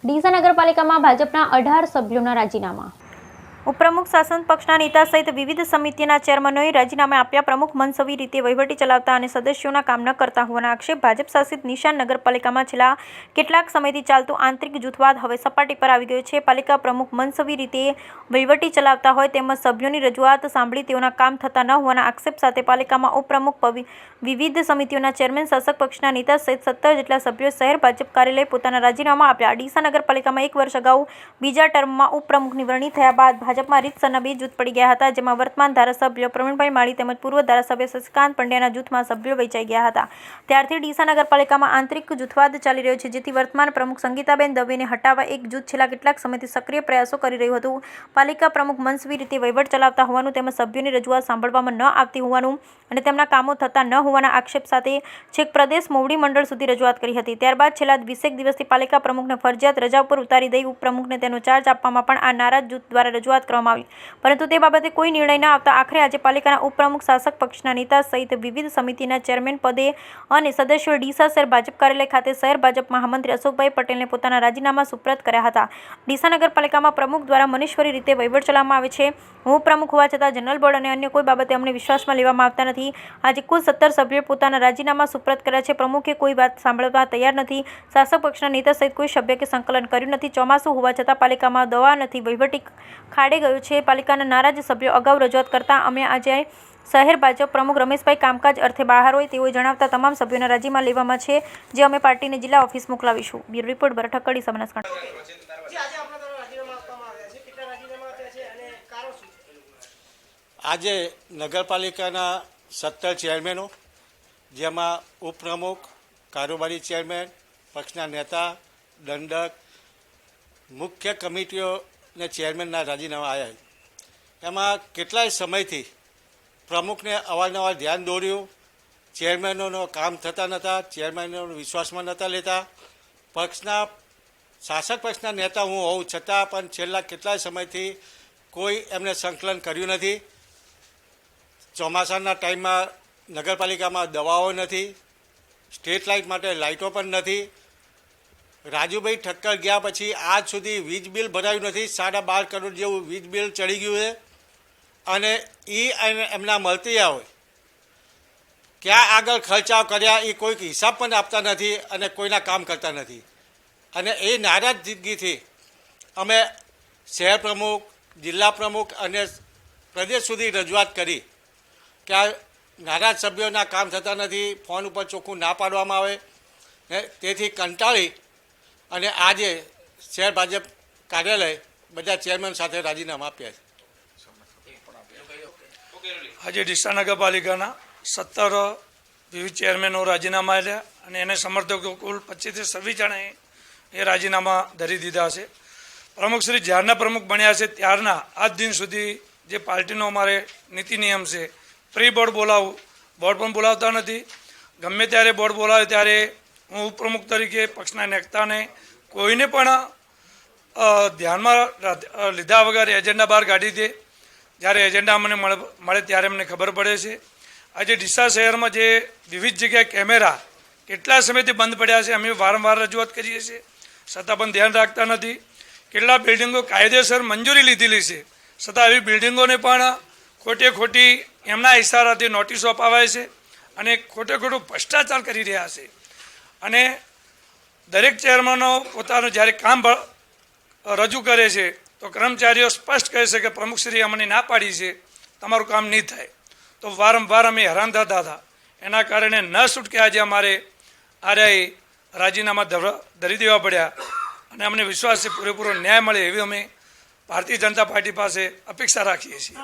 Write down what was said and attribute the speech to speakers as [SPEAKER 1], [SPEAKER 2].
[SPEAKER 1] ડીસા નગરપાલિકામાં ભાજપના 18 સભ્યોના રાજીનામા। ઉપપ્રમુખ શાસન પક્ષના નેતા સહિત વિવિધ સમિતિના ચેરમેનોએ રાજીનામા આપ્યા। પ્રમુખ મનસવી રીતે વહીવટી ચલાવતા અને સદસ્યોના કામ ન કરતા હોવાના આક્ષેપ। ભાજપ શાસિત નિશાન નગરપાલિકામાં છેલ્લા કેટલાક સમયથી ચાલતો આંતરિક જૂથવાદ હવે સપાટી પર આવી ગયો છે। પાલિકા પ્રમુખ મનસવી રીતે વહીવટી ચલાવતા હોય તેમજ સભ્યોની રજૂઆત સાંભળી તેઓના કામ થતા ન હોવાના આક્ષેપ સાથે પાલિકામાં ઉપપ્રમુખ વિવિધ સમિતિઓના ચેરમેન શાસક પક્ષના નેતા સહિત 17 જેટલા સભ્યોએ શહેર ભાજપ કાર્યાલયે પોતાના રાજીનામા આપ્યા। ડીસા નગરપાલિકામાં 1 વર્ષ અગાઉ બીજા ટર્મમાં ઉપપ્રમુખની વરણી થયા બાદ ભાજપમાં રીતસરના 2 જૂથ પડી ગયા હતા, જેમાં વર્તમાન ધારાસભ્ય પ્રવીણભાઈ માળી તેમજ પૂર્વ ધારાસભ્ય શશિકાંત પંડ્યાના જૂથમાં સભ્યો વહેંચાઈ ગયા હતા। ત્યારથી ડીસા નગરપાલિકામાં આંતરિક જૂથવાદ ચાલી રહ્યો છે, જેથી વર્તમાન પ્રમુખ સંગીતાબેન દવેને હટાવવા એક જૂથ છેલ્લા કેટલાક સમયથી સક્રિય પ્રયાસો કરી રહ્યું હતું। પાલિકા પ્રમુખ મનસવી રીતે વહીવટ ચલાવતા હોવાનું તેમજ સભ્યોની રજૂઆત સાંભળવામાં ન આવતી હોવાનું અને તેમના કામો થતા ન હોવાના આક્ષેપ સાથે છેક પ્રદેશ મોવડી મંડળ સુધી રજૂઆત કરી હતી। ત્યારબાદ છેલ્લા 20 દિવસથી પાલિકા પ્રમુખને ફરજિયાત રજા ઉપર ઉતારી દઈ ઉપપ્રમુખને તેનો ચાર્જ આપવામાં પણ આ નારાજ જૂથ દ્વારા રજૂઆત કરવામાં આવી, પરંતુ તે બાબતે કોઈ નિર્ણય ન આવતા આખરે આજે પાલિકાના ઉપપ્રમુખ શાસક પક્ષના નેતા સહિત વિવિધ સમિતિના ચેરમેન પદે અને સદસ્યોએ ડીસા શહેર ભાજપ કાર્યાલય ખાતે શહેર ભાજપ મહામંત્રી અશોકભાઈ પટેલને પોતાના રાજીનામા સુપ્રત કર્યા હતા। ડીસા નગરપાલિકામાં પ્રમુખ દ્વારા મનીશ્વરી રીતે વહીવટ ચલાવવામાં આવે છે। હું પ્રમુખ હોવા છતાં જનરલ બોર્ડ અને અન્ય કોઈ બાબતે અમને વિશ્વાસમાં લેવામાં આવતા નથી। આજે કુલ 17 સભ્યોએ પોતાના રાજીનામા સુપ્રત કર્યા છે। પ્રમુખે કોઈ વાત સાંભળવા તૈયાર નથી। શાસક પક્ષના નેતા સહિત કોઈ સભ્ય કે સંકલન કર્યું નથી। ચોમાસું હોવા છતાં પાલિકામાં દવા નથી, વહીવટી ખાડે ગયો છે। પાલિકાના નારાજ સભ્યો અગાઉ રજૂઆત કરતા અમે આજે શહેર ભાજપ પ્રમુખ રમેશભાઈ કામકાજ અર્થે બહાર હોય તેઓએ જણાવતા તમામ સભ્યોના રાજીનામા લેવામાં છે, જે અમે પાર્ટીને જિલ્લા ઓફિસ મોકલાવીશું। બ્યુરો રિપોર્ટ ભરત ઠક્કડી, બનાસકાંઠા।
[SPEAKER 2] આજે નગરપાલિકાના 17 ચેરમેનો, જેમાં ઉપપ્રમુખ, કારોબારી ચેરમેન, પક્ષના નેતા, દંડક, મુખ્ય કમિટીઓના ચેરમેનના રાજીનામા આવ્યા। એમાં કેટલાય સમયથી પ્રમુખને અવારનવાર ધ્યાન દોર્યું, ચેરમેનોનો કામ થતા નહોતા, ચેરમેનોનો વિશ્વાસમાં નહોતા લેતા। પક્ષના શાસક પક્ષના નેતા હું હોઉં છતાં પણ છેલ્લા કેટલાય સમયથી કોઈ એમને સંકલન કર્યું નથી। ચોમાસાના ટાઈમમાં નગરપાલિકામાં દવાઓ નથી, સ્ટ્રીટ લાઇટ માટે લાઇટો પણ નથી। રાજુભાઈ ઠક્કર ગયા પછી આજ સુધી વીજ બિલ ભરાયું નથી। 12.5 કરોડ જેવું વીજ બિલ ચડી ગયું છે અને એ એમના મળતિયા હોય ક્યાં આગળ ખર્ચાવ કર્યા એ કોઈ હિસાબ પણ આપતા નથી અને કોઈના કામ કરતા નથી। અને એ નારાજગીથી અમે શહેર પ્રમુખ, જિલ્લા પ્રમુખ અને પ્રદેશ સુધી રજૂઆત કરી કે આ નારાજ સભ્યોના કામ થતા નથી, ફોન ઉપર ચોખ્ખું ના પાડવામાં આવે। તેથી કંટાળી અને આજે શહેર ભાજપ કાર્યાલય બધા ચેરમેન સાથે રાજીનામા આપ્યા છે।
[SPEAKER 3] આજે ડીસા નગરપાલિકાના 17 વિવિધ ચેરમેનો રાજીનામા આપ્યા અને એને સમર્થકો કુલ 25 થી 26 જણાએ એ રાજીનામા ધરી દીધા છે। પ્રમુખ શ્રી જ્યારના પ્રમુખ બન્યા છે ત્યારના આજ દિન સુધી જે પાર્ટીનો અમારે નીતિ નિયમ છે, પ્રી બોર્ડ બોલાવું, બોર્ડ પણ બોલાવતા નથી। ગમે ત્યારે બોર્ડ બોલાવે ત્યારે હું ઉપપ્રમુખ તરીકે પક્ષના નેતાને કોઈને પણ ધ્યાનમાં લીધા વગર એજન્ડા બહાર કાઢી દે। જ્યારે એજન્ડા અમને મળે ત્યારે અમને ખબર પડે છે। આજે ડીસા શહેરમાં જે વિવિધ જગ્યાએ કેમેરા કેટલા સમયથી બંધ પડ્યા છે, અમે વારંવાર રજૂઆત કરીએ છીએ, છતાં પણ ધ્યાન રાખતા નથી। કેટલા બિલ્ડિંગો કાયદેસર મંજૂરી લીધેલી છે, છતાં આવી બિલ્ડિંગોને પણ ખોટી એમના ઇશારાથી નોટિસો અપાવાય છે અને ખોટું ભ્રષ્ટાચાર કરી રહ્યા છે। અને દરેક ચેરમેનો પોતાનું જ્યારે કામ રજૂ કરે છે તો કર્મચારીઓ સ્પષ્ટ કહે છે કે પ્રમુખશ્રી અમને ના પાડી છે, તમારું કામ નહીં થાય। તો વારંવાર અમે હેરાન થતા હતા, એના કારણે ન છૂટકે આજે અમારે રાજીનામા ધરી દેવા પડ્યા અને અમને વિશ્વાસ છે પૂરેપૂરો ન્યાય મળે એવી અમે ભારતીય જનતા પાર્ટી પાસે અપેક્ષા રાખીએ છીએ।